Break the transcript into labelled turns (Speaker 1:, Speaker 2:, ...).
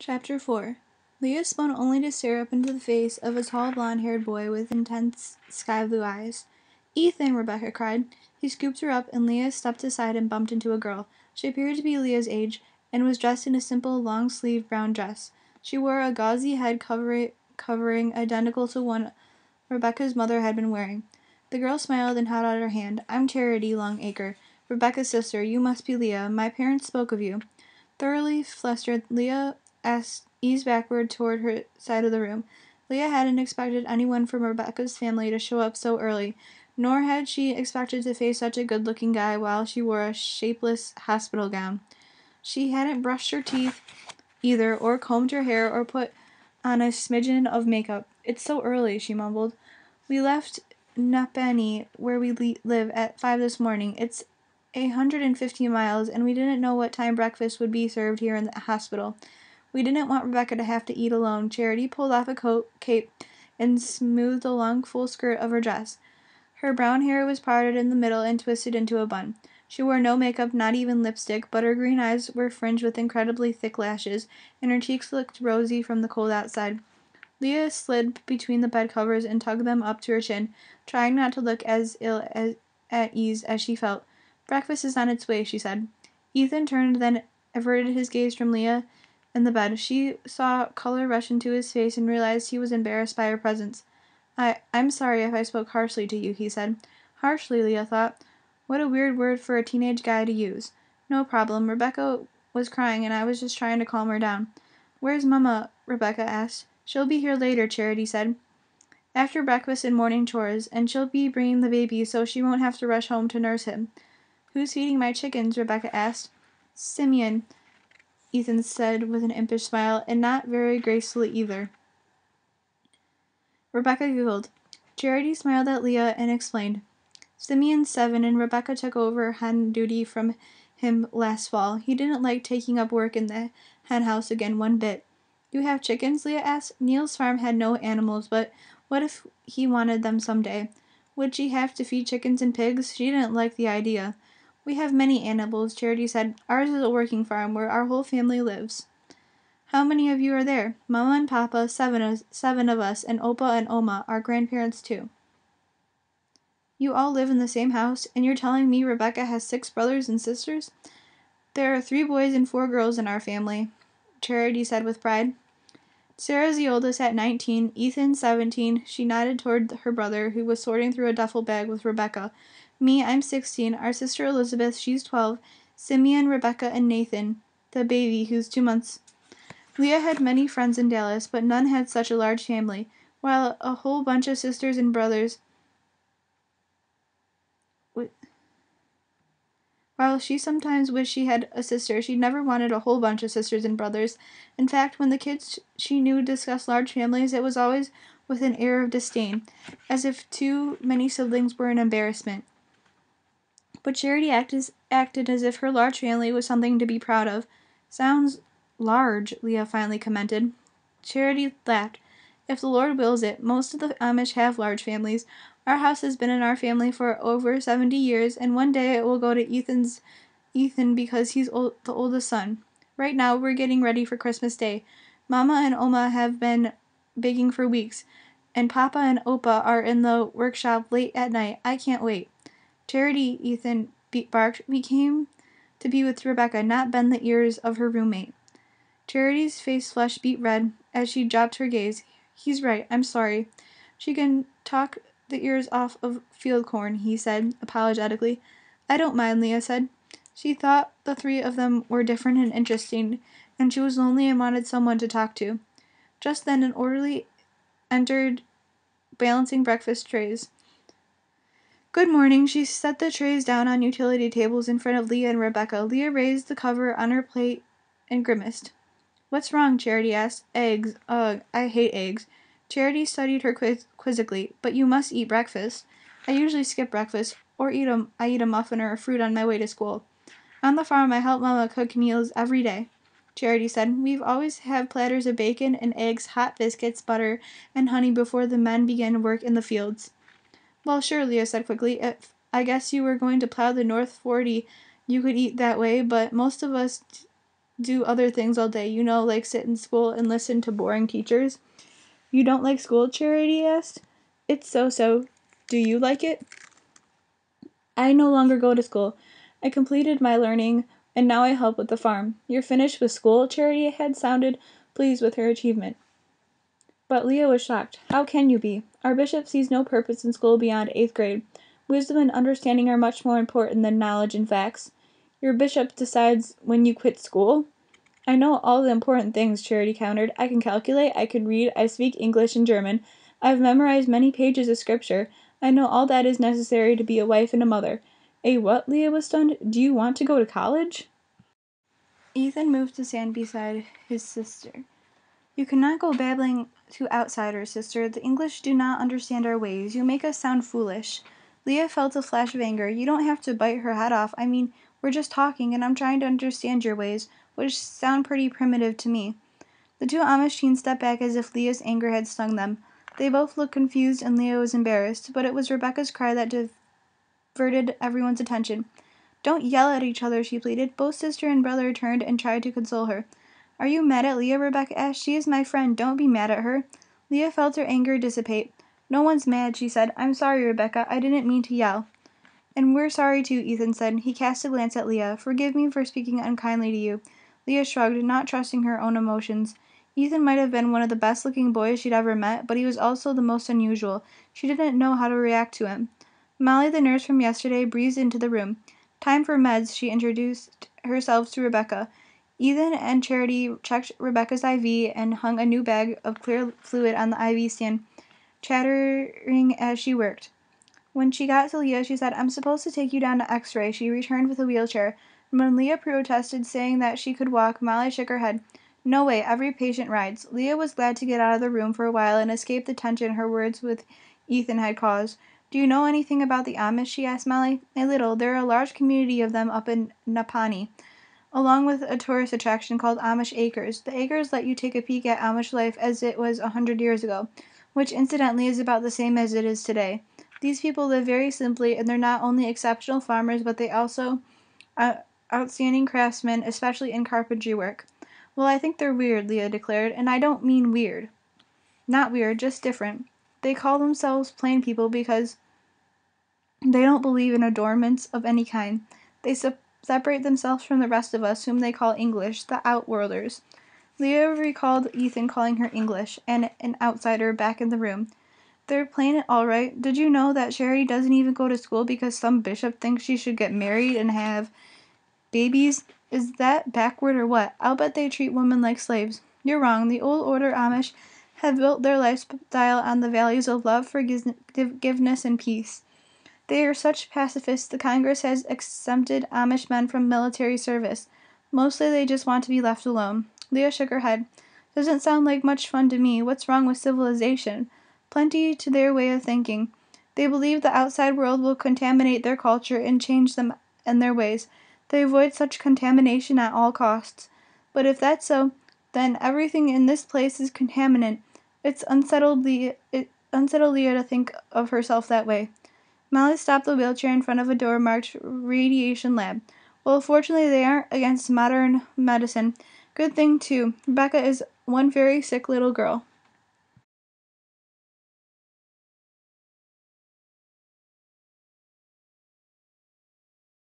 Speaker 1: Chapter 4. Leah spun only to stare up into the face of a tall blonde-haired boy with intense sky-blue eyes. "Ethan!" Rebecca cried. He scooped her up, and Leah stepped aside and bumped into a girl. She appeared to be Leah's age, and was dressed in a simple, long-sleeved brown dress. She wore a gauzy head covering identical to one Rebecca's mother had been wearing. The girl smiled and held out her hand. "I'm Charity Longacre, Rebecca's sister. You must be Leah. My parents spoke of you." Thoroughly flustered, Leah eased backward toward her side of the room. Leah hadn't expected anyone from Rebecca's family to show up so early, nor had she expected to face such a good-looking guy while she wore a shapeless hospital gown. She hadn't brushed her teeth either, or combed her hair, or put on a smidgen of makeup. "It's so early," she mumbled. "We left Napanee, where we live, at 5 this morning. It's 150 miles, and we didn't know what time breakfast would be served here in the hospital. We didn't want Rebecca to have to eat alone." Charity pulled off a cape and smoothed the long full skirt of her dress. Her brown hair was parted in the middle and twisted into a bun. She wore no makeup, not even lipstick, but her green eyes were fringed with incredibly thick lashes, and her cheeks looked rosy from the cold outside. Leah slid between the bed covers and tugged them up to her chin, trying not to look as at ease as she felt. "Breakfast is on its way," she said. Ethan turned, then averted his gaze from Leah and the bed. She saw color rush into his face and realized he was embarrassed by her presence. I'm sorry if I spoke harshly to you," he said. Harshly, Leah thought. What a weird word for a teenage guy to use. "No problem. Rebecca was crying, and I was just trying to calm her down." "Where's Mama?" Rebecca asked. "She'll be here later," Charity said. "After breakfast and morning chores, and she'll be bringing the baby so she won't have to rush home to nurse him." "Who's feeding my chickens?" Rebecca asked. "Simeon," Ethan said with an impish smile, and not very gracefully either. Rebecca giggled. Charity smiled at Leah and explained. "Simeon's 7, and Rebecca took over hen duty from him last fall. He didn't like taking up work in the hen house again one bit." "You have chickens?" Leah asked. Neil's farm had no animals, but what if he wanted them someday? Would she have to feed chickens and pigs? She didn't like the idea. "We have many animals," Charity said. "Ours is a working farm where our whole family lives." "How many of you are there?" "Mama and Papa, seven of us, and Opa and Oma, our grandparents too." "You all live in the same house, and you're telling me Rebecca has 6 brothers and sisters?" "There are 3 boys and 4 girls in our family," Charity said with pride. "Sarah's the oldest at 19, Ethan's 17, she nodded toward her brother, who was sorting through a duffel bag with Rebecca. "Me, I'm 16, our sister Elizabeth, she's 12, Simeon, Rebecca, and Nathan, the baby, who's 2 months. Leah had many friends in Dallas, but none had such a large family. While a whole bunch of sisters and brothers. While she sometimes wished she had a sister, she never wanted a whole bunch of sisters and brothers. In fact, when the kids she knew discussed large families, it was always with an air of disdain, as if too many siblings were an embarrassment. But Charity acted as if her large family was something to be proud of. "Sounds large," Leah finally commented. Charity laughed. "If the Lord wills it. Most of the Amish have large families. Our house has been in our family for over 70 years, and one day it will go to Ethan because he's the oldest son. Right now we're getting ready for Christmas Day. Mama and Oma have been baking for weeks, and Papa and Opa are in the workshop late at night. I can't wait." "Charity," Ethan barked. "We came to be with Rebecca, not bend the ears of her roommate." Charity's face flushed beet red as she dropped her gaze. "He's right. I'm sorry." "She can talk the ears off of field corn," he said apologetically. "I don't mind," Leah said. She thought the 3 of them were different and interesting, and she was lonely and wanted someone to talk to. Just then an orderly entered balancing breakfast trays. "Good morning." She set the trays down on utility tables in front of Leah and Rebecca. Leah raised the cover on her plate and grimaced. "What's wrong?" Charity asked. "Eggs. Ugh, I hate eggs." Charity studied her quizzically. "But you must eat breakfast." "I usually skip breakfast, or I eat a muffin or a fruit on my way to school. On the farm I help Mama cook meals every day." Charity said. "We've always have platters of bacon and eggs, hot biscuits, butter, and honey before the men begin work in the fields." "Well, sure," Leah said quickly. "If I guess you were going to plow the North 40, you could eat that way, but most of us do other things all day, like sit in school and listen to boring teachers. You don't like school, Charity asked. It's so-so. Do you like it? I no longer go to school. I completed my learning, and now I help with the farm. You're finished with school? Charity had sounded pleased with her achievement. But Leah was shocked. How can you be? Our bishop sees no purpose in school beyond 8th grade. Wisdom and understanding are much more important than knowledge and facts. Your bishop decides when you quit school? I know all the important things, Charity countered. I can calculate, I can read, I speak English and German. I've memorized many pages of scripture. I know all that is necessary to be a wife and a mother. A what? Leah was stunned. Do you want to go to college? Ethan moved to stand beside his sister. You cannot go babbling to outsiders, sister. The English do not understand our ways. You make us sound foolish. Leah felt a flash of anger. You don't have to bite her head off. I mean, we're just talking, and I'm trying to understand your ways, which sound pretty primitive to me. The two Amish teens stepped back as if Leah's anger had stung them. They both looked confused, and Leah was embarrassed, but it was Rebecca's cry that diverted everyone's attention. Don't yell at each other, she pleaded. Both sister and brother turned and tried to console her. Are you mad at Leah? Rebecca asked. She is my friend. Don't be mad at her. Leah felt her anger dissipate. No one's mad, she said. I'm sorry, Rebecca. I didn't mean to yell. And we're sorry too, Ethan said. He cast a glance at Leah. Forgive me for speaking unkindly to you. Leah shrugged, not trusting her own emotions. Ethan might have been one of the best-looking boys she'd ever met, but he was also the most unusual. She didn't know how to react to him. Molly, the nurse from yesterday, breezed into the room. Time for meds, she introduced herself to Rebecca. Ethan and Charity checked Rebecca's IV and hung a new bag of clear fluid on the IV stand, chattering as she worked. When she got to Leah, she said, I'm supposed to take you down to X-ray. She returned with a wheelchair. And when Leah protested, saying that she could walk, Molly shook her head. No way, every patient rides. Leah was glad to get out of the room for a while and escape the tension her words with Ethan had caused. Do you know anything about the Amish? She asked Molly. A little. There are a large community of them up in Napani, along with a tourist attraction called Amish Acres. The acres let you take a peek at Amish life as it was 100 years ago, which incidentally is about the same as it is today. These people live very simply, and they're not only exceptional farmers, but they also outstanding craftsmen, especially in carpentry work. Well, I think they're weird, Leah declared, and I don't mean weird. Not weird, just different. They call themselves plain people because they don't believe in adornments of any kind. They separate themselves from the rest of us, whom they call English, the outworlders. Leah recalled Ethan calling her English, and an outsider back in the room. They're playing it all right. Did you know that Charity doesn't even go to school because some bishop thinks she should get married and have babies? Is that backward or what? I'll bet they treat women like slaves. You're wrong. The old order Amish have built their lifestyle on the values of love, forgiveness, and peace. They are such pacifists, the Congress has exempted Amish men from military service. Mostly they just want to be left alone. Leah shook her head. Doesn't sound like much fun to me. What's wrong with civilization? Plenty to their way of thinking. They believe the outside world will contaminate their culture and change them and their ways. They avoid such contamination at all costs. But if that's so, then everything in this place is contaminant. It's unsettled Leah to think of herself that way. Molly stopped the wheelchair in front of a door marked Radiation Lab. Well, fortunately they aren't against modern medicine. Good thing, too. Rebecca is one very sick little girl.